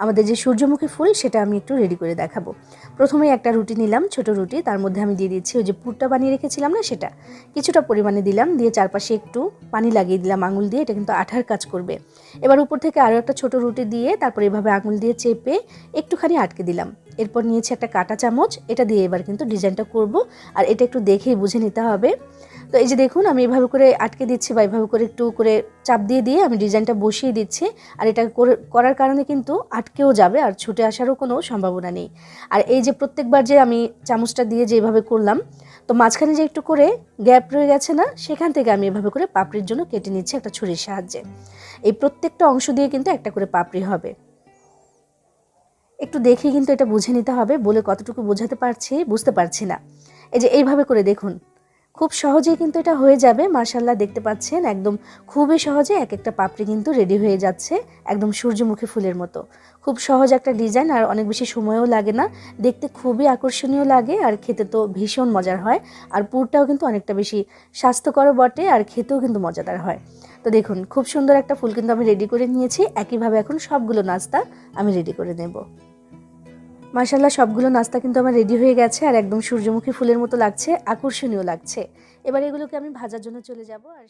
আমাদের যে সূর্যমুখী ফুল সেটা আমি একটু রেডি করে দেখাবো। প্রথমেই একটা রুটি নিলাম, ছোট রুটি, তার মধ্যে আমি দিয়ে দিচ্ছি ওই যে পুরটা বানিয়ে রেখেছিলাম না, সেটা কিছুটা পরিমাণে দিলাম, দিয়ে চারপাশে একটু পানি লাগিয়ে দিলাম আঙুল দিয়ে, এটা কিন্তু আঠার কাজ করবে। এবার উপর থেকে আরও একটা ছোট রুটি দিয়ে তারপর এভাবে আঙুল দিয়ে চেপে একটুখানি আটকে দিলাম। এরপর নিয়েছি একটা কাঁটা চামচ, এটা দিয়ে এবার কিন্তু ডিজাইনটা করব, আর এটা একটু দেখেই বুঝে নিতে হবে। তো এই যে দেখুন আমি এভাবে করে আটকে দিচ্ছি বা এভাবে করে একটু করে চাপ দিয়ে দিয়ে আমি ডিজাইনটা বসিয়ে দিচ্ছি। আর এটা করার কারণে কিন্তু আটকেও যাবে আর ছুটে আসারও কোনো সম্ভাবনা নেই। আর এই যে প্রত্যেকবার যে আমি চামচটা দিয়ে যেভাবে করলাম, তো মাঝখানে যে একটু করে গ্যাপ রয়ে গেছে না, সেখান থেকে আমি এভাবে করে পাপড়ির জন্য কেটে নিচ্ছি একটা ছুরির সাহায্যে। এই প্রত্যেকটা অংশ দিয়ে কিন্তু একটা করে পাপড়ি হবে। একটু দেখে কিন্তু এটা বুঝে নিতে হবে, বলে কতটুকু বোঝাতে পারছি বুঝতে পারছি না। এই যে এইভাবে করে দেখুন, খুব সহজেই কিন্তু এটা হয়ে যাবে। মাশাআল্লাহ, দেখতে পাচ্ছেন একদম খুবই সহজে এক একটা পাপড়ি কিন্তু রেডি হয়ে যাচ্ছে, একদম সূর্যমুখী ফুলের মতো। খুব সহজ একটা ডিজাইন, আর অনেক বেশি সময়ও লাগে না, দেখতে খুবই আকর্ষণীয় লাগে, আর খেতে তো ভীষণ মজার হয়। আর পুরটাও কিন্তু অনেকটা বেশি স্বাস্থ্যকর বটে, আর খেতেও কিন্তু মজাদার হয়। তো দেখুন, খুব সুন্দর একটা ফুল কিন্তু আমি রেডি করে নিয়েছি। একইভাবে এখন সবগুলো নাস্তা আমি রেডি করে নেব। মাশাআল্লাহ, সবগুলো নাস্তা কিন্তু আমার রেডি হয়ে গেছে, আর একদম সূর্যমুখী ফুলের মতো লাগছে, আকর্ষণীয় লাগছে। এবার এগুলোকে আমি ভাজার জন্য চলে যাব। আর